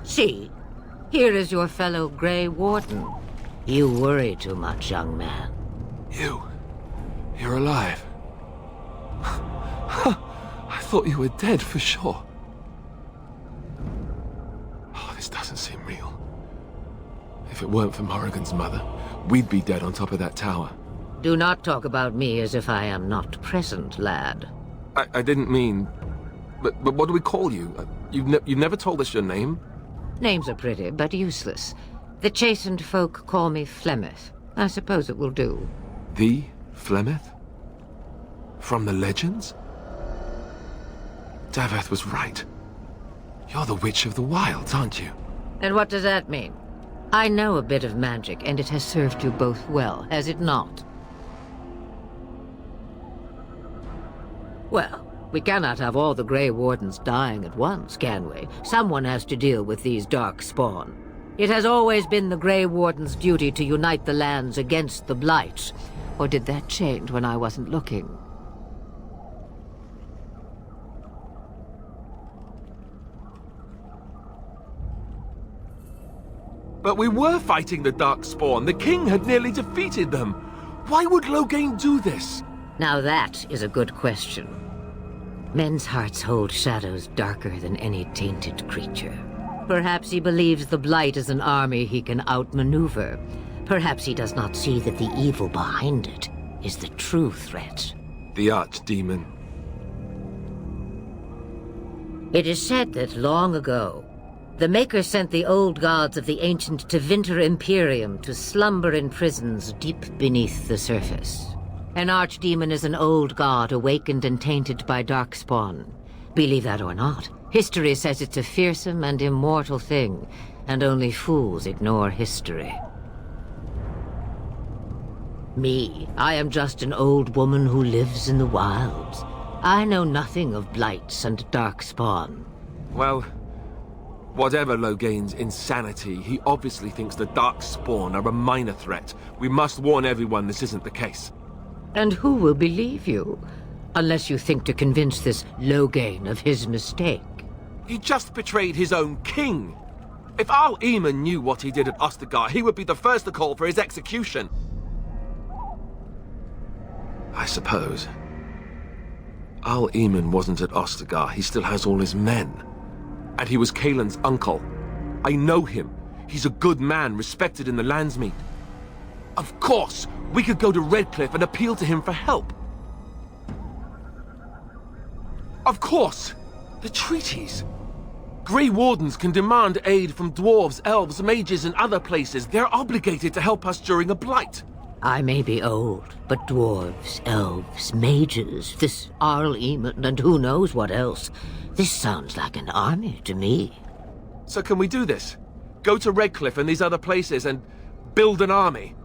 See, here is your fellow Grey Warden. You worry too much, young man. You're alive. I thought you were dead for sure. Oh, this doesn't seem real. If it weren't for Morrigan's mother, we'd be dead on top of that tower. Do not talk about me as if I am not present, lad. I didn't mean... But what do we call you? You've never told us your name? Names are pretty, but useless. The chastened folk call me Flemeth. I suppose it will do. The Flemeth? From the legends? Daveth was right. You're the Witch of the Wilds, aren't you? And what does that mean? I know a bit of magic, and it has served you both well, has it not? Well, we cannot have all the Grey Wardens dying at once, can we? Someone has to deal with these dark spawn. It has always been the Grey Warden's duty to unite the lands against the Blight. Or did that change when I wasn't looking? But we were fighting the Darkspawn. The king had nearly defeated them. Why would Loghain do this? Now that is a good question. Men's hearts hold shadows darker than any tainted creature. Perhaps he believes the Blight is an army he can outmaneuver. Perhaps he does not see that the evil behind it is the true threat. The Archdemon. It is said that long ago, the Maker sent the old gods of the ancient Tevinter Imperium to slumber in prisons deep beneath the surface. An archdemon is an old god awakened and tainted by darkspawn. Believe that or not, history says it's a fearsome and immortal thing, and only fools ignore history. Me, I am just an old woman who lives in the wilds. I know nothing of blights and darkspawn. Well, whatever Loghain's insanity, he obviously thinks the Darkspawn are a minor threat. We must warn everyone this isn't the case. And who will believe you? Unless you think to convince this Loghain of his mistake. He just betrayed his own king. If Al-Eamon knew what he did at Ostagar, he would be the first to call for his execution. I suppose. Al-Eamon wasn't at Ostagar. He still has all his men. And he was Kaelin's uncle. I know him. He's a good man, respected in the Landsmeet. Of course, we could go to Redcliffe and appeal to him for help. Of course! The treaties! Grey Wardens can demand aid from dwarves, elves, mages, and other places. They're obligated to help us during a blight. I may be old, but dwarves, elves, mages, this Al-Eamon, and who knows what else. This sounds like an army to me. So can we do this? Go to Redcliffe and these other places and build an army?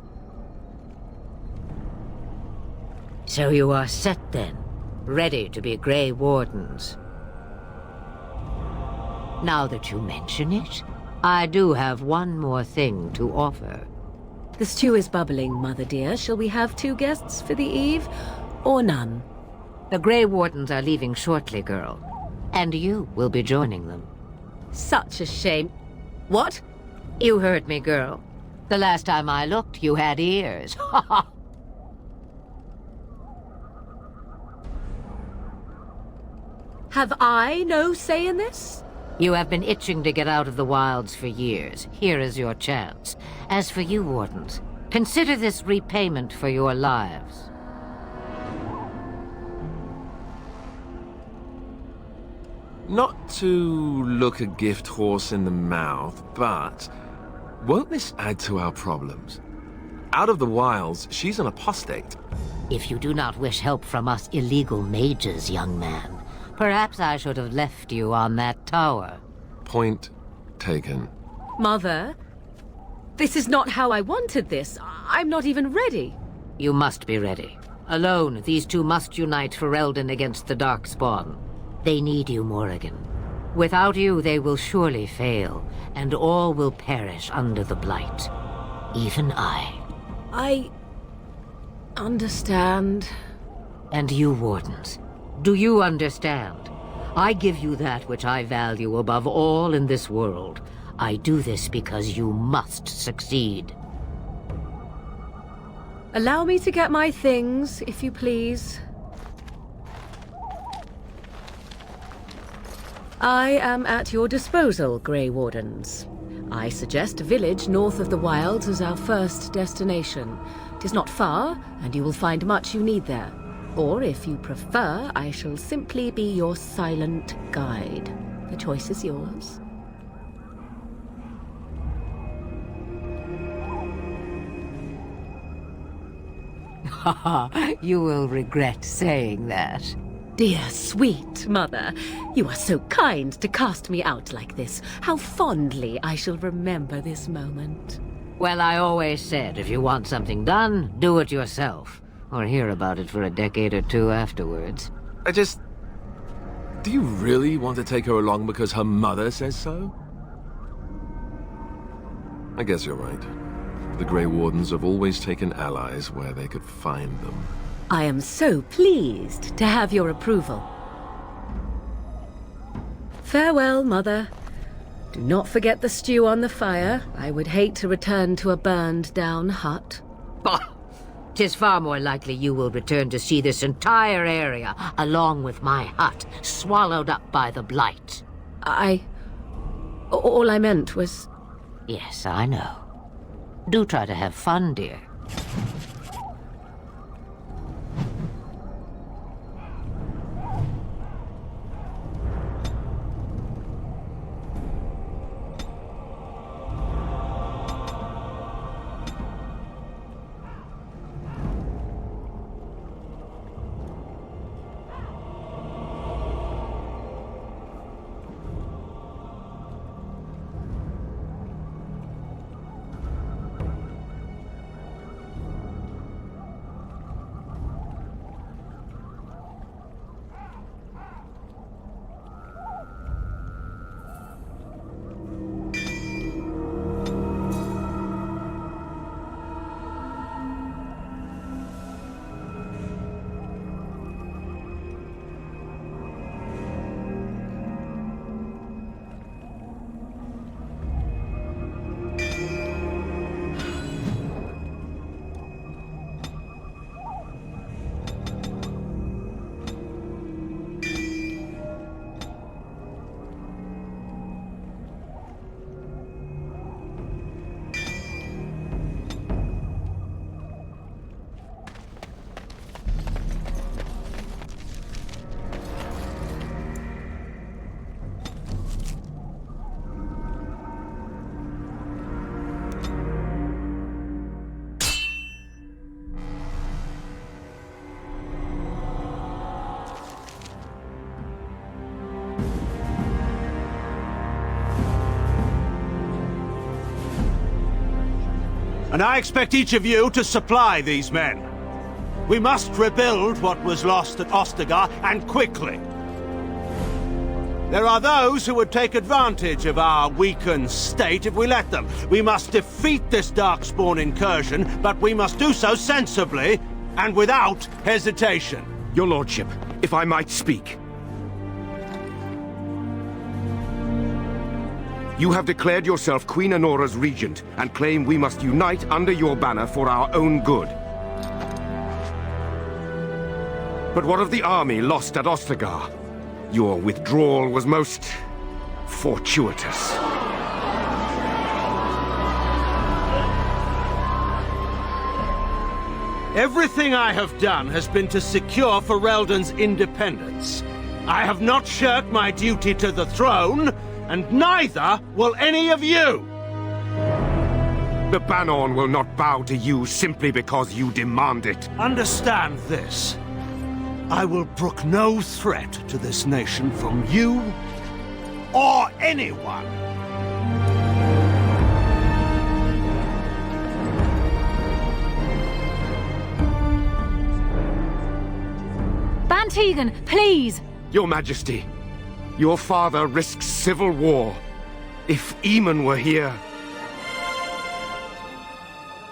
So you are set then, ready to be Grey Wardens. Now that you mention it, I do have one more thing to offer. The stew is bubbling, Mother dear. Shall we have 2 guests for the eve, or none? The Grey Wardens are leaving shortly, girl. And you will be joining them. Such a shame. What? You heard me, girl. The last time I looked, you had ears. Ha ha! Have I no say in this? You have been itching to get out of the wilds for years. Here is your chance. As for you, Wardens, consider this repayment for your lives. Not to look a gift horse in the mouth, but won't this add to our problems? Out of the wilds, she's an apostate. If you do not wish help from us illegal mages, young man, perhaps I should have left you on that tower. Point taken. Mother, this is not how I wanted this. I'm not even ready. You must be ready. Alone, these two must unite for Eldon against the Darkspawn. They need you, Morrigan. Without you, they will surely fail, and all will perish under the Blight. Even I. I understand. And you, Wardens, do you understand? I give you that which I value above all in this world. I do this because you must succeed. Allow me to get my things, if you please. I am at your disposal, Grey Wardens. I suggest a village north of the wilds as our first destination. 'Tis not far, and you will find much you need there. Or, if you prefer, I shall simply be your silent guide. The choice is yours. You will regret saying that. Dear sweet mother, you are so kind to cast me out like this. How fondly I shall remember this moment. Well, I always said, if you want something done, do it yourself. Or hear about it for a decade or two afterwards. Do you really want to take her along because her mother says so? I guess you're right. The Grey Wardens have always taken allies where they could find them. I am so pleased to have your approval. Farewell, Mother. Do not forget the stew on the fire. I would hate to return to a burned-down hut. Bah! 'Tis far more likely you will return to see this entire area, along with my hut, swallowed up by the blight. All I meant was... Yes, I know. Do try to have fun, dear. And I expect each of you to supply these men. We must rebuild what was lost at Ostagar, and quickly. There are those who would take advantage of our weakened state if we let them. We must defeat this Darkspawn incursion, but we must do so sensibly and without hesitation. Your Lordship, if I might speak. You have declared yourself Queen Honora's regent, and claim we must unite under your banner for our own good. But what of the army lost at Ostagar? Your withdrawal was most fortuitous. Everything I have done has been to secure Ferelden's independence. I have not shirked my duty to the throne, and neither will any of you! The Banorn will not bow to you simply because you demand it. Understand this. I will brook no threat to this nation from you or anyone. Tegan, please! Your Majesty, your father risks civil war. If Eamon were here...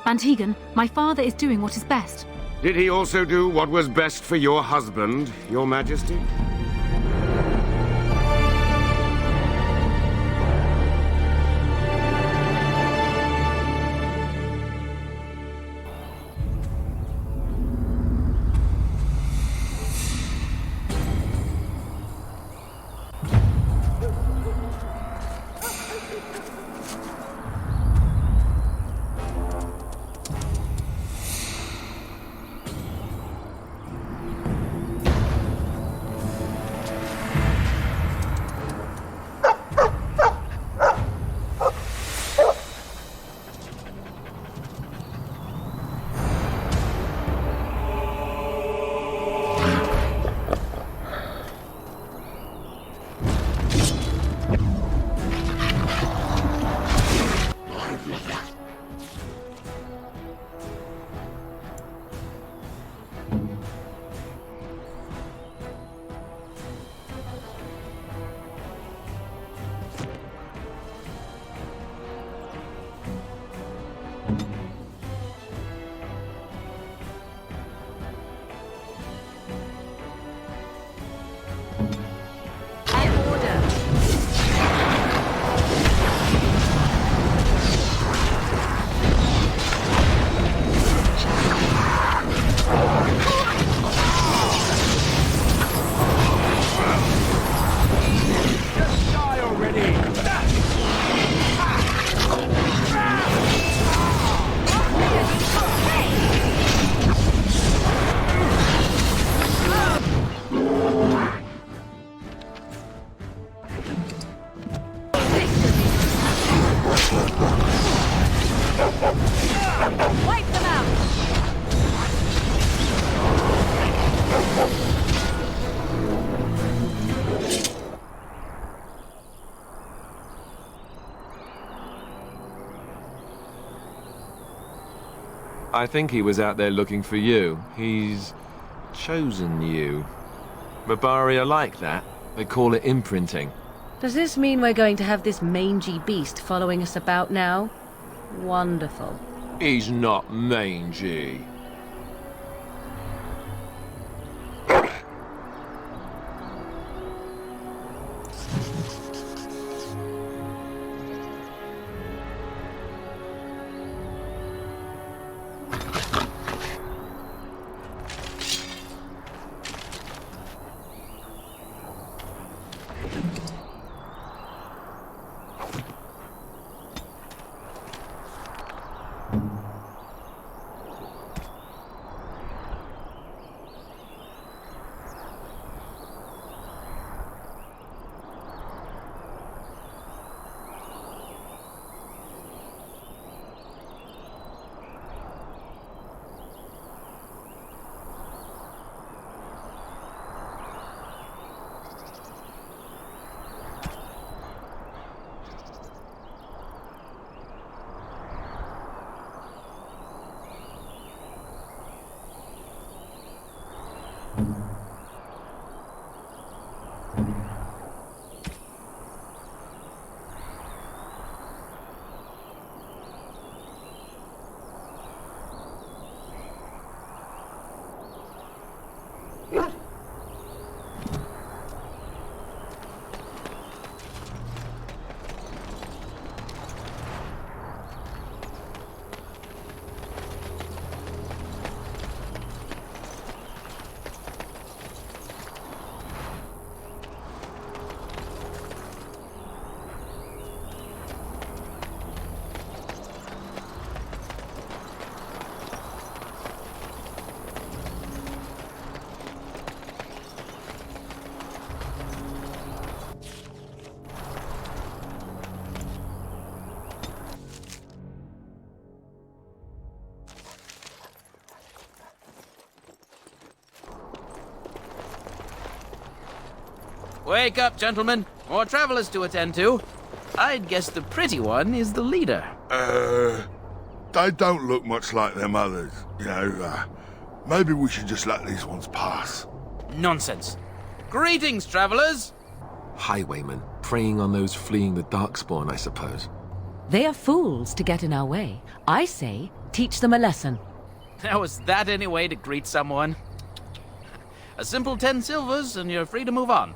Van Tegan, my father is doing what is best. Did he also do what was best for your husband, Your Majesty? I think he was out there looking for you. He's chosen you. Mabari are like that. They call it imprinting. Does this mean we're going to have this mangy beast following us about now? Wonderful. He's not mangy. Wake up, gentlemen. More travelers to attend to. I'd guess the pretty one is the leader. They don't look much like them others. You know, maybe we should just let these ones pass. Nonsense. Greetings, travelers. Highwaymen, preying on those fleeing the Darkspawn, I suppose. They are fools to get in our way. I say, teach them a lesson. Now, is that any way to greet someone? A simple 10 silvers and you're free to move on.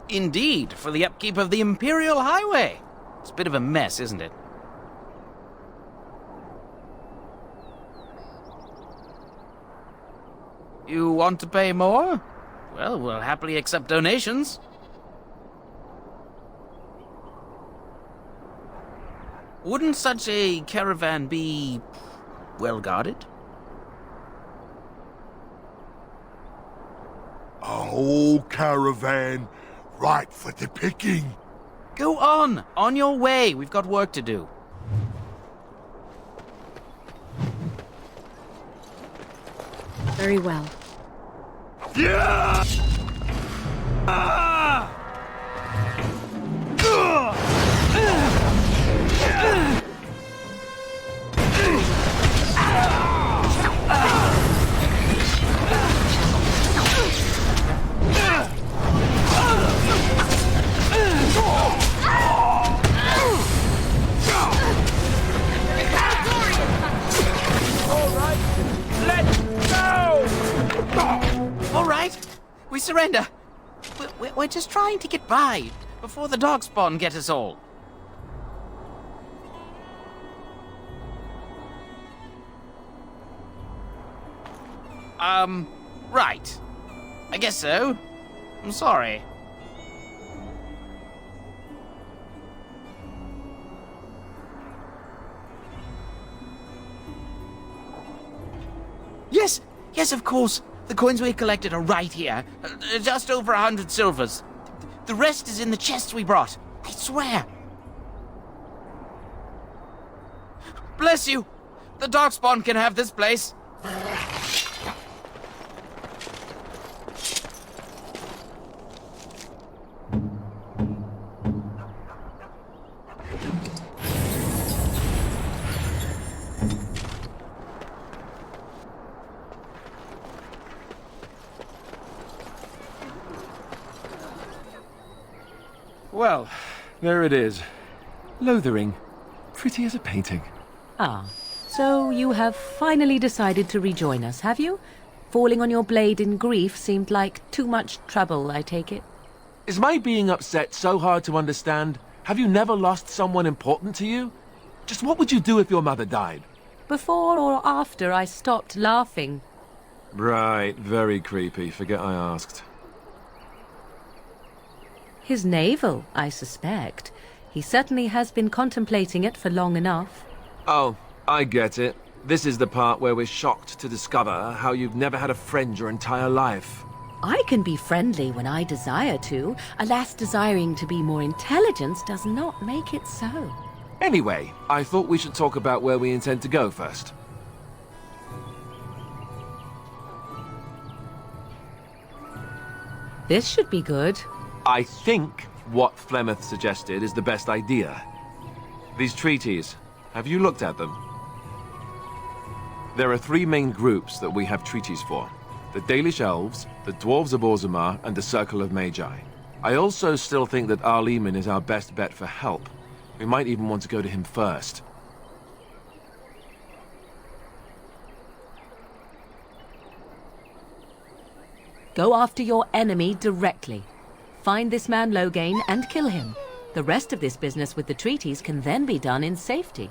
Indeed, for the upkeep of the Imperial Highway. It's a bit of a mess, isn't it? You want to pay more? Well, we'll happily accept donations. Wouldn't such a caravan be well guarded? A whole caravan right for the picking. Go on your way. We've got work to do. Very well. Yeah! All right, we surrender. We're just trying to get by before the Darkspawn get us all. Right. I guess so. I'm sorry. Yes, of course. The coins we collected are right here. Just over 100 silvers. The rest is in the chests we brought. I swear. Bless you. The Darkspawn can have this place. Well, there it is. Lothering. Pretty as a painting. Ah, so you have finally decided to rejoin us, have you? Falling on your blade in grief seemed like too much trouble, I take it. Is my being upset so hard to understand? Have you never lost someone important to you? Just what would you do if your mother died? Before or after I stopped laughing? Right, very creepy. Forget I asked. His navel, I suspect. He certainly has been contemplating it for long enough. Oh, I get it. This is the part where we're shocked to discover how you've never had a friend your entire life. I can be friendly when I desire to. Alas, desiring to be more intelligent does not make it so. Anyway, I thought we should talk about where we intend to go first. This should be good. I think what Flemeth suggested is the best idea. These treaties, have you looked at them? There are 3 main groups that we have treaties for. The Dalish Elves, the Dwarves of Orzammar, and the Circle of Magi. I also still think that Arleman is our best bet for help. We might even want to go to him first. Go after your enemy directly. Find this man Loghain and kill him. The rest of this business with the treaties can then be done in safety.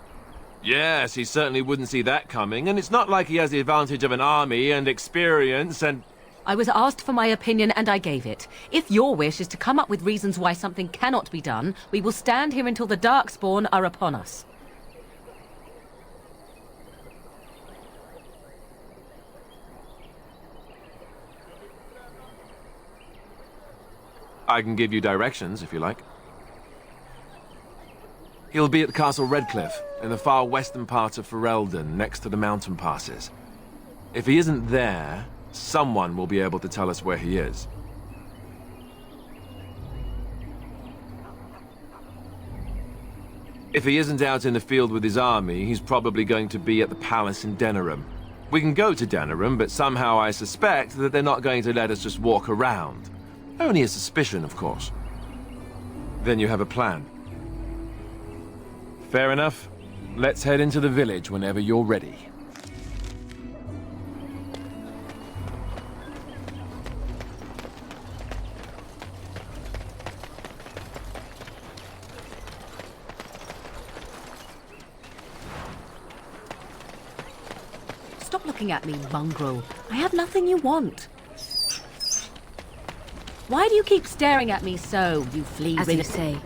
Yes, he certainly wouldn't see that coming, and it's not like he has the advantage of an army and experience and... I was asked for my opinion and I gave it. If your wish is to come up with reasons why something cannot be done, we will stand here until the Darkspawn are upon us. I can give you directions, if you like. He'll be at Castle Redcliffe, in the far western part of Ferelden, next to the mountain passes. If he isn't there, someone will be able to tell us where he is. If he isn't out in the field with his army, he's probably going to be at the palace in Denerim. We can go to Denerim, but somehow I suspect that they're not going to let us just walk around. Only a suspicion, of course. Then you have a plan. Fair enough. Let's head into the village whenever you're ready. Stop looking at me, mongrel. I have nothing you want. Why do you keep staring at me so, you flea-ridden... As you say.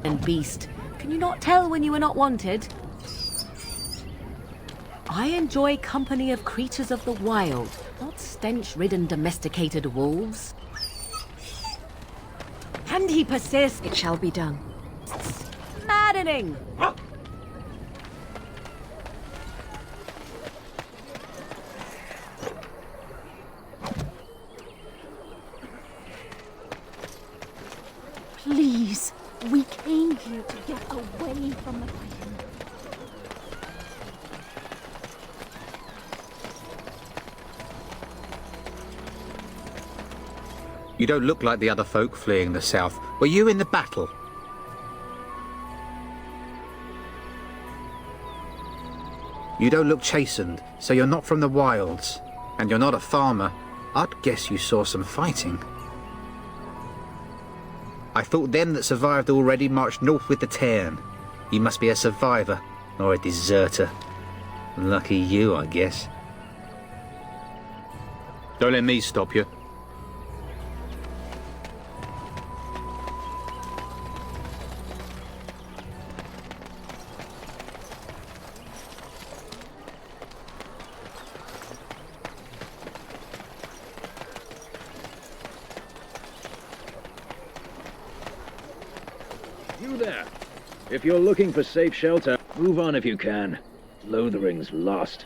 ...and beast? Can you not tell when you are not wanted? I enjoy company of creatures of the wild, not stench-ridden domesticated wolves. And he persists. It shall be done. Maddening! Please, we came here to get away from the fighting. You don't look like the other folk fleeing the south. Were you in the battle? You don't look chastened, so you're not from the wilds. And you're not a farmer. I'd guess you saw some fighting. I thought them that survived already marched north with the Tairn. You must be a survivor, or a deserter. Lucky you, I guess. Don't let me stop you. You there. If you're looking for safe shelter, move on if you can. Lothering's lost.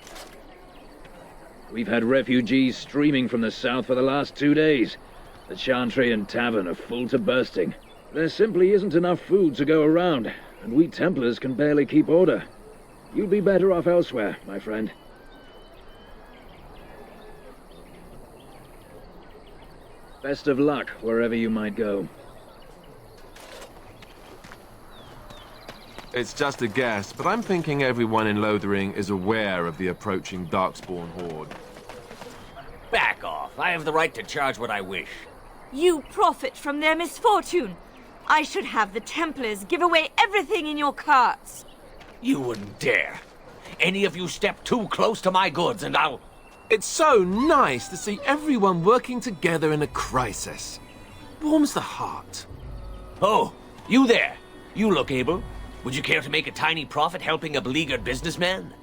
We've had refugees streaming from the south for the last 2 days. The Chantry and Tavern are full to bursting. There simply isn't enough food to go around, and we Templars can barely keep order. You'd be better off elsewhere, my friend. Best of luck wherever you might go. It's just a guess, but I'm thinking everyone in Lothering is aware of the approaching Darkspawn horde. Back off. I have the right to charge what I wish. You profit from their misfortune. I should have the Templars give away everything in your carts. You wouldn't dare. Any of you step too close to my goods and I'll... It's so nice to see everyone working together in a crisis. Warms the heart. Oh, you there. You look able. Would you care to make a tiny profit helping a beleaguered businessman?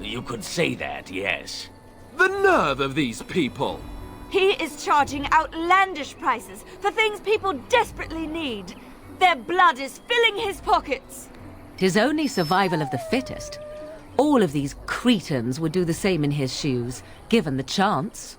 You could say that, yes. The nerve of these people! He is charging outlandish prices for things people desperately need. Their blood is filling his pockets. 'Tis only survival of the fittest. All of these cretins would do the same in his shoes, given the chance.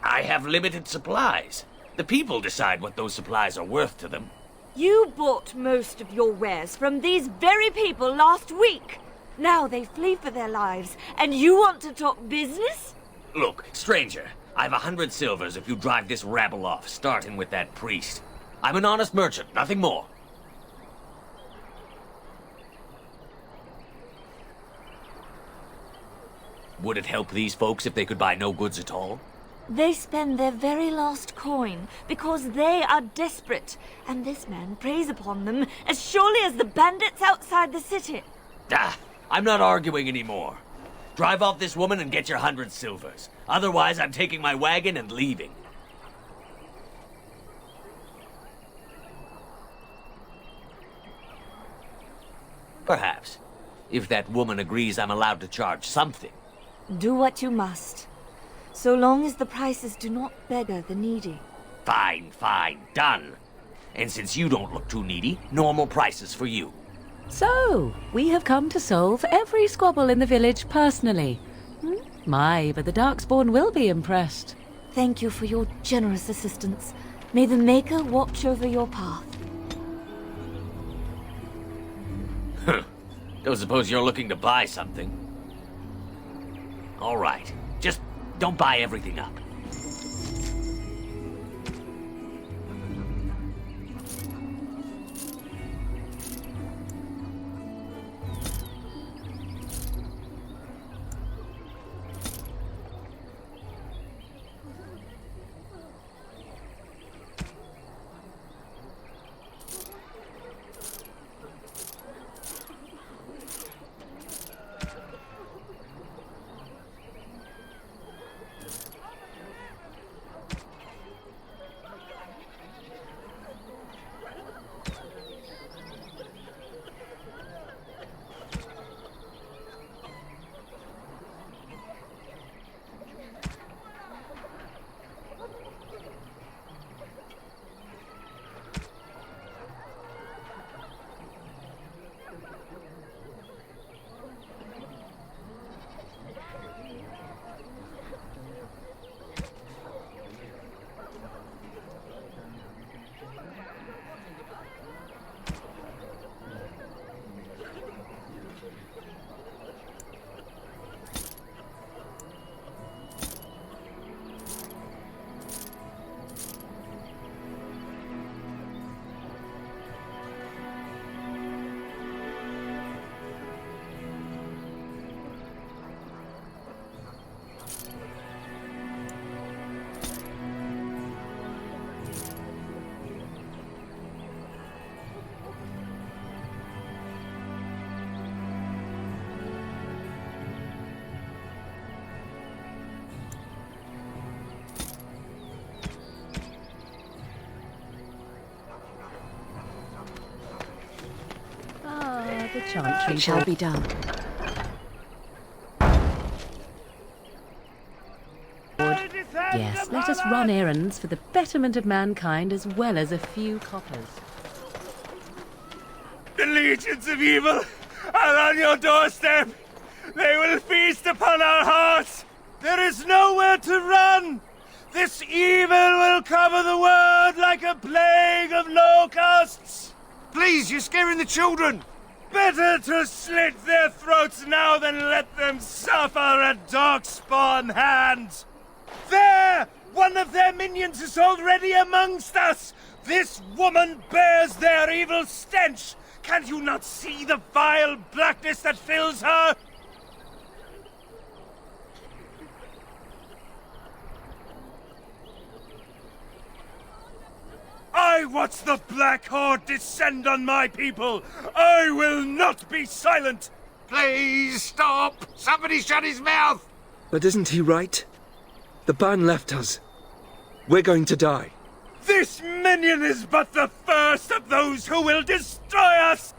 I have limited supplies. The people decide what those supplies are worth to them. You bought most of your wares from these very people last week. Now they flee for their lives, and you want to talk business? Look, stranger, I've 100 silvers if you drive this rabble off, starting with that priest. I'm an honest merchant, nothing more. Would it help these folks if they could buy no goods at all? They spend their very last coin because they are desperate, and this man preys upon them as surely as the bandits outside the city. Ah, I'm not arguing anymore. Drive off this woman and get your 100 silvers. Otherwise, I'm taking my wagon and leaving. Perhaps. If that woman agrees I'm allowed to charge something. Do what you must, so long as the prices do not beggar the needy. Fine, fine, done. And since you don't look too needy, normal prices for you. So, we have come to solve every squabble in the village personally. My, but the Darkspawn will be impressed. Thank you for your generous assistance. May the Maker watch over your path. Don't suppose you're looking to buy something. All right, just don't buy everything up. The chantry shall be done. Yes, let us run errands for the betterment of mankind as well as a few coppers. The legions of evil are on your doorstep. They will feast upon our hearts. There is nowhere to run. This evil will cover the world like a plague of locusts. Please, you're scaring the children. Better to slit their throats now than let them suffer at Darkspawn hands. There! One of their minions is already amongst us! This woman bears their evil stench! Can you not see the vile blackness that fills her? I watch the Black Horde descend on my people! I will not be silent! Please stop! Somebody shut his mouth! But isn't he right? The ban left us. We're going to die. This minion is but the first of those who will destroy us!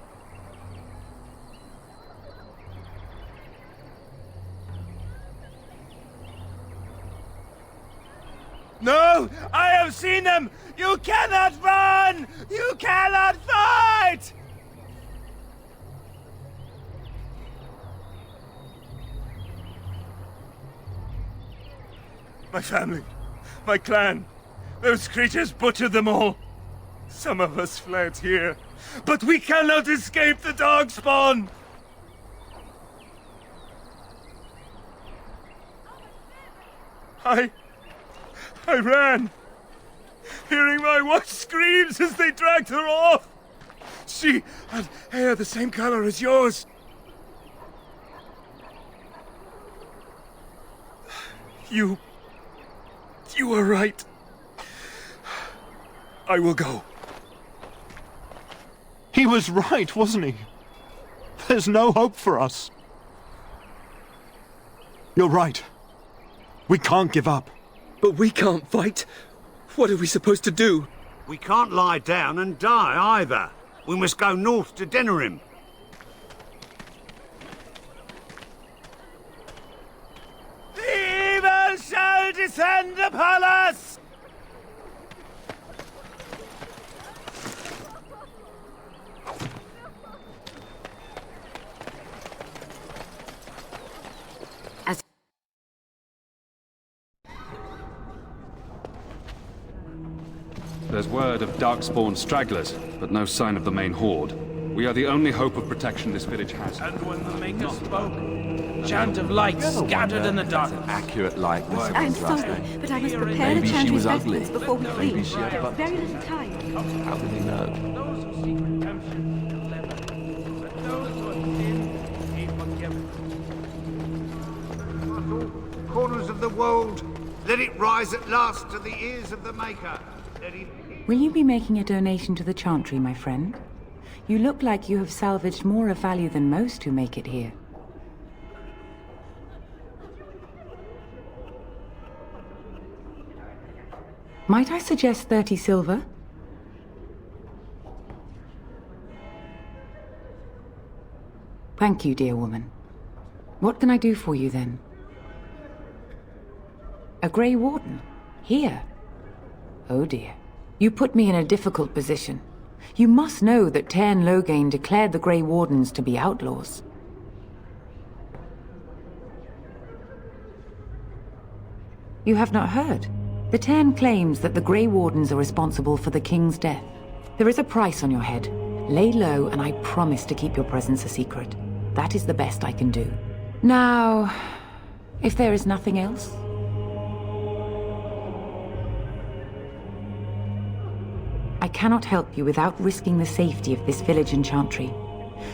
No! I have seen them! You cannot run! You cannot fight! My family, my clan, those creatures butchered them all. Some of us fled here, but we cannot escape the Darkspawn! I ran, hearing my wife's screams as they dragged her off. She had hair the same color as yours. You were right. I will go. He was right, wasn't he? There's no hope for us. You're right. We can't give up. But we can't fight. What are we supposed to do? We can't lie down and die either. We must go north to Denerim. The evil shall descend upon us! There's word of Darkspawn stragglers, but no sign of the main horde. We are the only hope of protection this village has. And when the Maker spoke, chant of light scattered in the dark. Accurate likeness of I'm his last sorry, name. but I must prepare the Maybe she chantry's was ugly. vestments before we Maybe leave. she had There's butt. very little time. How did he know? Those who seek redemption will never, but those who have sinned be forgiven. Corners of the world, let it rise at last to the ears of the Maker. Let him... Will you be making a donation to the chantry, my friend? You look like you have salvaged more of value than most who make it here. Might I suggest 30 silver? Thank you, dear woman. What can I do for you, then? A Grey Warden? Here? Oh, dear. You put me in a difficult position. You must know that Tairn Loghain declared the Grey Wardens to be outlaws. You have not heard? The Tairn claims that the Grey Wardens are responsible for the King's death. There is a price on your head. Lay low, and I promise to keep your presence a secret. That is the best I can do. Now, if there is nothing else... I cannot help you without risking the safety of this village and chantry.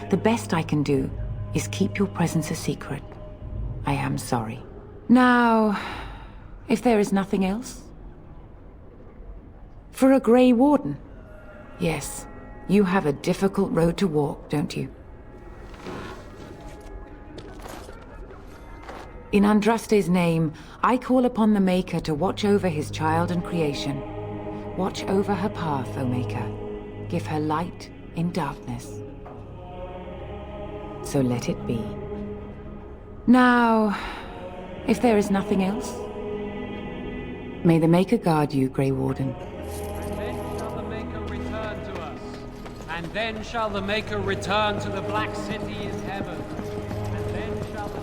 The best I can do is keep your presence a secret. I am sorry. Now, if there is nothing else? For a Grey Warden? Yes, you have a difficult road to walk, don't you? In Andraste's name, I call upon the Maker to watch over his child and creation. Watch over her path, O Maker. Give her light in darkness. So let it be. Now, if there is nothing else, may the Maker guard you, Grey Warden. And then shall the Maker return to the Black City in heaven. And then shall the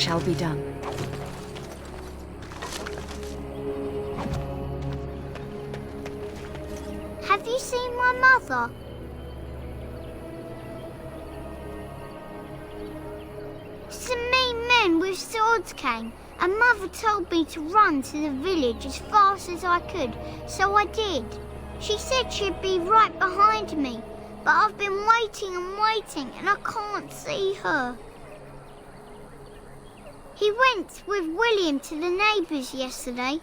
shall be done. Have you seen my mother? Some mean men with swords came, and Mother told me to run to the village as fast as I could, so I did. She said she'd be right behind me, but I've been waiting and waiting, and I can't see her. He went with William to the neighbours yesterday,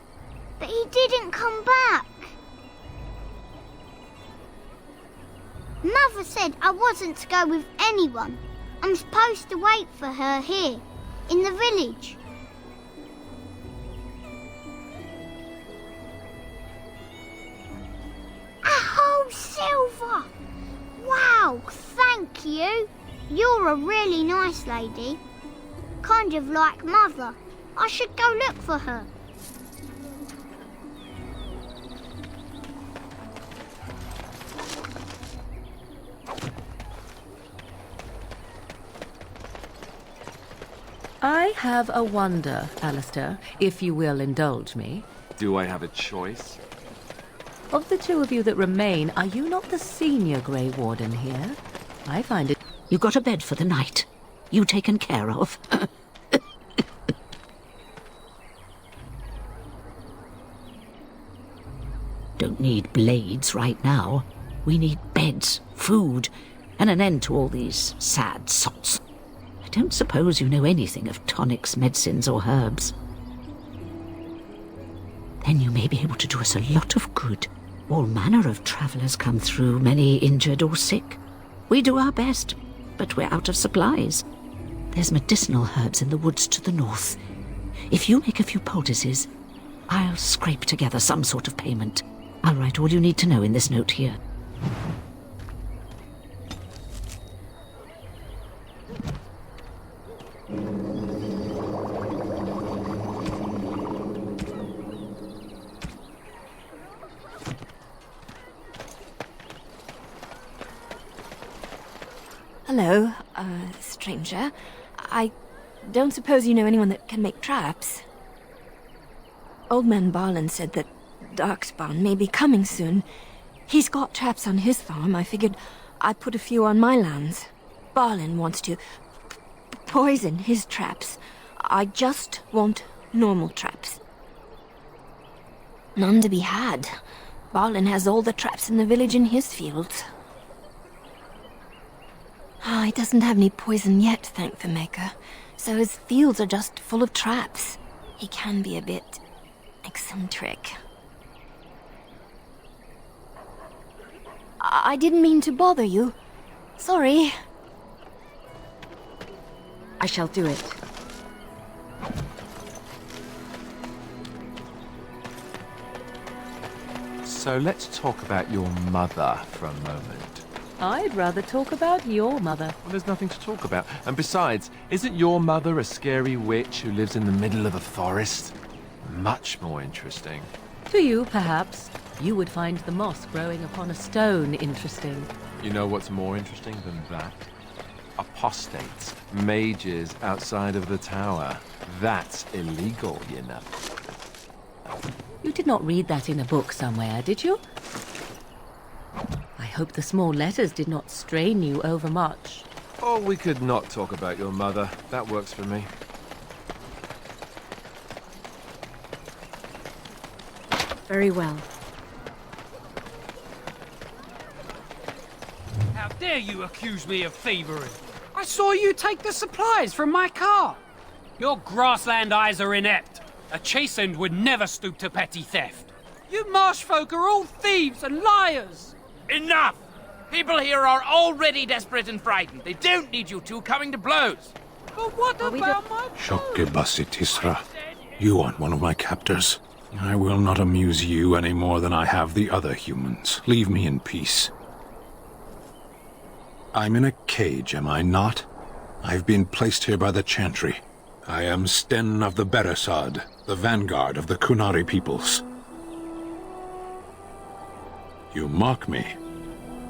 but he didn't come back. Mother said I wasn't to go with anyone. I'm supposed to wait for her here, in the village. A whole silver! Wow, thank you. You're a really nice lady. Kind of like Mother. I should go look for her. I have a wonder, Alistair, if you will indulge me. Do I have a choice? Of the two of you that remain, are you not the senior Grey Warden here? I find it... You got a bed for the night. You taken care of. Don't need blades right now. We need beds, food, and an end to all these sad sots. I don't suppose you know anything of tonics, medicines, or herbs. Then you may be able to do us a lot of good. All manner of travellers come through, many injured or sick. We do our best, but we're out of supplies. There's medicinal herbs in the woods to the north. If you make a few poultices, I'll scrape together some sort of payment. I'll write all you need to know in this note here. Hello, stranger. I don't suppose you know anyone that can make traps? Old man Barlin said that Darkspawn may be coming soon. He's got traps on his farm. I figured I'd put a few on my lands. Barlin wants to poison his traps. I just want normal traps. None to be had. Barlin has all the traps in the village in his fields. He doesn't have any poison yet, thank the Maker, so his fields are just full of traps. He can be a bit eccentric. I didn't mean to bother you. Sorry. I shall do it. So let's talk about your mother for a moment. I'd rather talk about your mother. Well, there's nothing to talk about. And besides, isn't your mother a scary witch who lives in the middle of a forest? Much more interesting. To you, perhaps. You would find the moss growing upon a stone interesting. You know what's more interesting than that? Apostates, mages outside of the tower. That's illegal, you know. You did not read that in a book somewhere, did you? I hope the small letters did not strain you overmuch. Oh, we could not talk about your mother. That works for me. Very well. How dare you accuse me of thievery? I saw you take the supplies from my car. Your grassland eyes are inept. A chastened would never stoop to petty theft. You marsh folk are all thieves and liars. Enough! People here are already desperate and frightened. They don't need you two coming to blows. But what about my... Shokkebasitisra, you aren't one of my captors. I will not amuse you any more than I have the other humans. Leave me in peace. I'm in a cage, am I not? I've been placed here by the Chantry. I am Sten of the Beresad, the vanguard of the Kunari peoples. You mock me,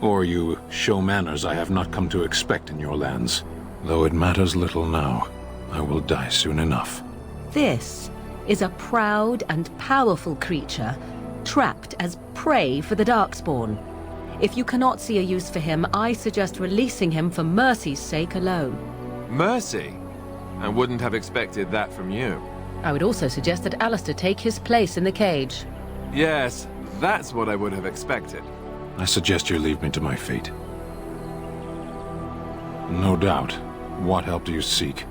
or you show manners I have not come to expect in your lands, though it matters little now. I will die soon enough. This is a proud and powerful creature, trapped as prey for the Darkspawn. If you cannot see a use for him, I suggest releasing him for mercy's sake alone. Mercy? I wouldn't have expected that from you. I would also suggest that Alistair take his place in the cage. Yes, that's what I would have expected. I suggest you leave me to my fate. No doubt. What help do you seek?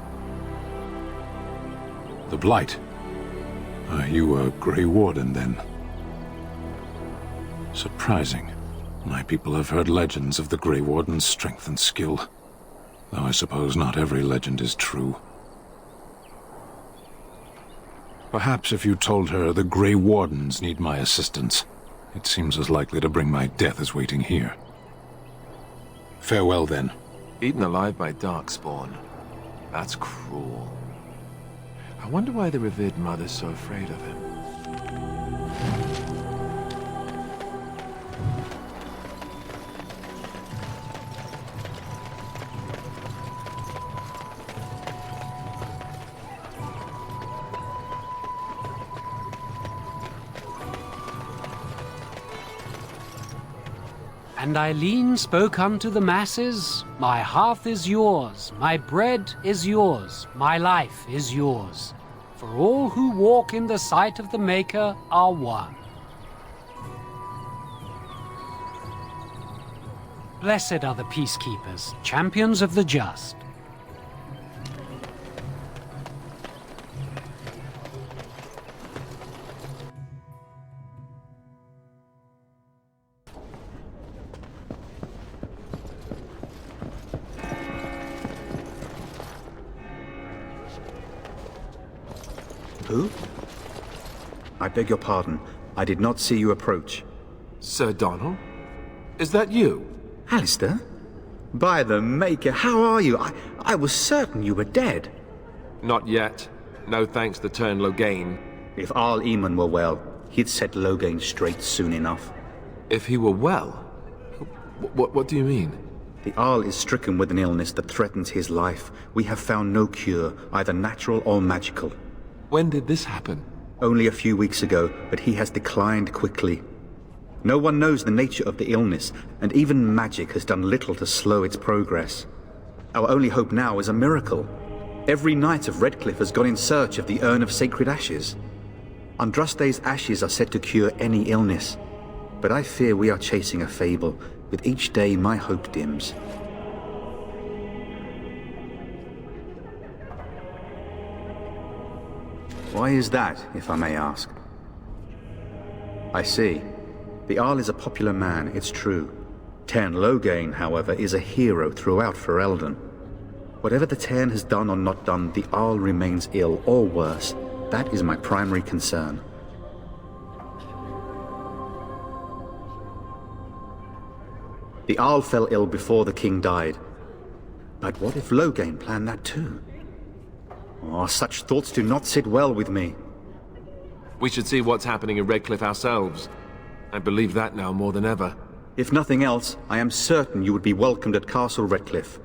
The Blight? Are you a Grey Warden, then? Surprising. My people have heard legends of the Grey Warden's strength and skill. Though I suppose not every legend is true. Perhaps if you told her the Grey Wardens need my assistance, it seems as likely to bring my death as waiting here. Farewell, then. Eaten alive by Darkspawn. That's cruel. I wonder why the revered mother's so afraid of him. And Eileen spoke unto the masses, my hearth is yours, my bread is yours, my life is yours. For all who walk in the sight of the Maker are one. Blessed are the peacekeepers, champions of the just. Who? I beg your pardon. I did not see you approach. Sir Donald? Is that you? Alistair? By the Maker, how are you? I was certain you were dead. Not yet. No thanks to Turn Loghain. If Arl Eamon were well, he'd set Loghain straight soon enough. If he were well? What do you mean? The Arl is stricken with an illness that threatens his life. We have found no cure, either natural or magical. When did this happen? Only a few weeks ago, but he has declined quickly. No one knows the nature of the illness, and even magic has done little to slow its progress. Our only hope now is a miracle. Every knight of Redcliffe has gone in search of the Urn of Sacred Ashes. Andraste's ashes are said to cure any illness, but I fear we are chasing a fable. With each day, my hope dims. Why is that, if I may ask? I see. The Arl is a popular man, it's true. Tern Loghain, however, is a hero throughout Ferelden. Whatever the Tern has done or not done, the Arl remains ill, or worse. That is my primary concern. The Arl fell ill before the king died. But what if Loghain planned that too? Oh, such thoughts do not sit well with me. We should see what's happening in Redcliffe ourselves. I believe that now more than ever. If nothing else, I am certain you would be welcomed at Castle Redcliffe.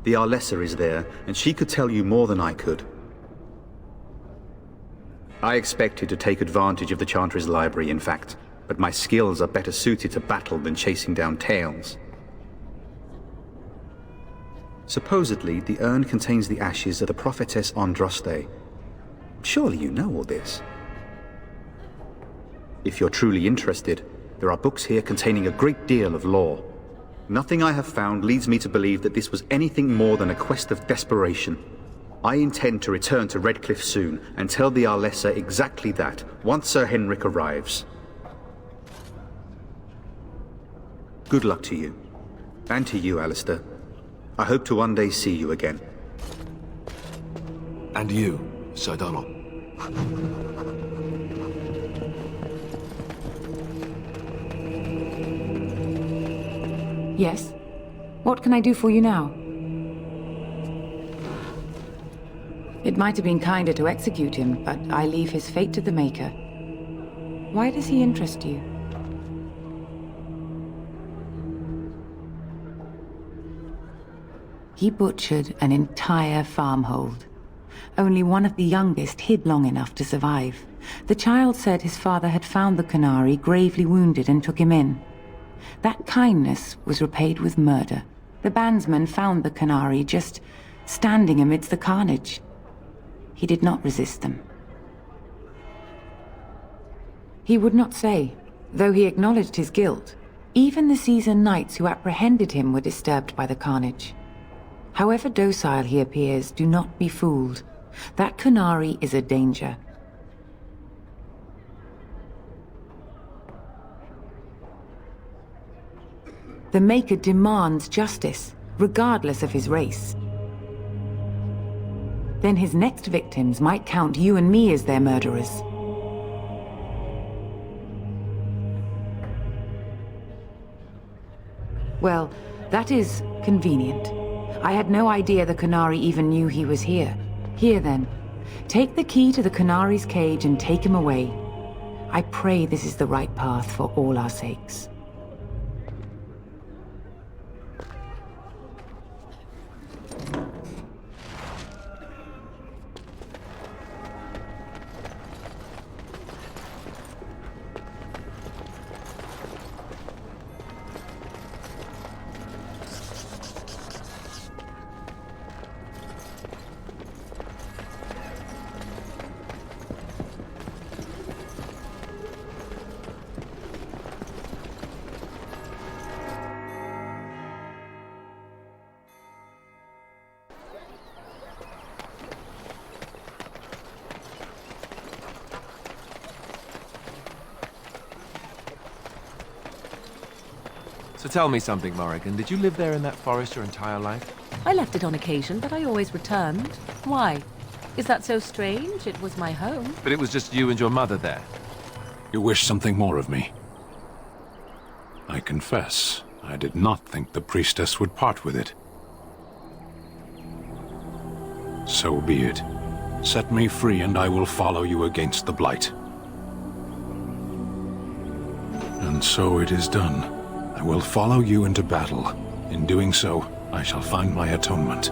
The Arlessa is there, and she could tell you more than I could. I expected to take advantage of the Chantry's library, in fact, but my skills are better suited to battle than chasing down tales. Supposedly, the urn contains the ashes of the prophetess Andraste. Surely you know all this. If you're truly interested, there are books here containing a great deal of lore. Nothing I have found leads me to believe that this was anything more than a quest of desperation. I intend to return to Redcliffe soon and tell the Arlessa exactly that, once Sir Henrik arrives. Good luck to you. And to you, Alistair. I hope to one day see you again. And you, Sir Donald. Yes? What can I do for you now? It might have been kinder to execute him, but I leave his fate to the Maker. Why does he interest you? He butchered an entire farmhold. Only one of the youngest hid long enough to survive. The child said his father had found the Canary gravely wounded and took him in. That kindness was repaid with murder. The bandsman found the Canary just standing amidst the carnage. He did not resist them. He would not say, though he acknowledged his guilt. Even the seasoned knights who apprehended him were disturbed by the carnage. However docile he appears, do not be fooled. That Canary is a danger. The Maker demands justice, regardless of his race. Then his next victims might count you and me as their murderers. Well, that is convenient. I had no idea the Canary even knew he was here. Here then, take the key to the Canary's cage and take him away. I pray this is the right path for all our sakes. So tell me something, Morrigan. Did you live there in that forest your entire life? I left it on occasion, but I always returned. Why? Is that so strange? It was my home. But it was just you and your mother there. You wish something more of me? I confess, I did not think the priestess would part with it. So be it. Set me free and I will follow you against the Blight. And so it is done. I will follow you into battle. In doing so, I shall find my atonement.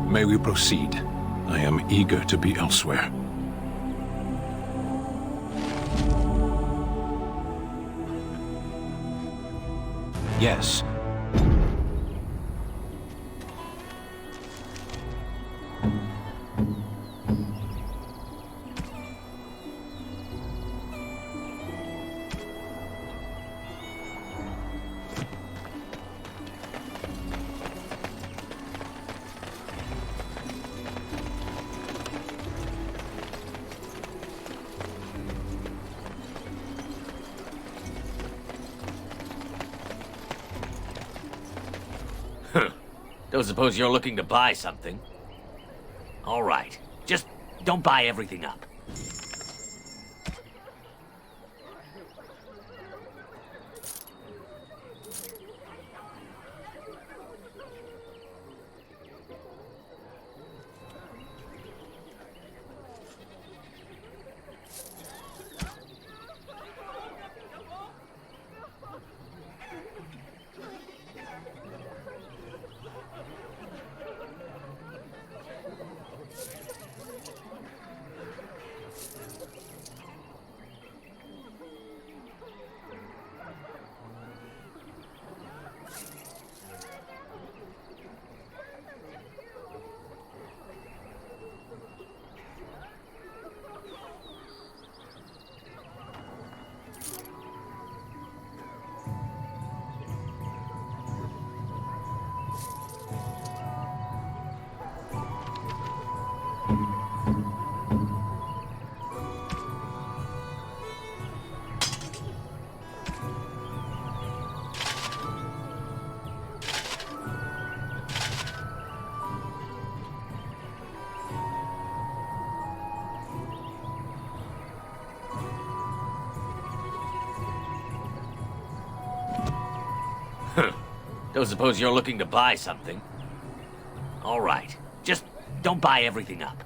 May we proceed? I am eager to be elsewhere. Yes. Don't suppose you're looking to buy something? All right. Just don't buy everything up. Don't suppose you're looking to buy something? All right. Just don't buy everything up.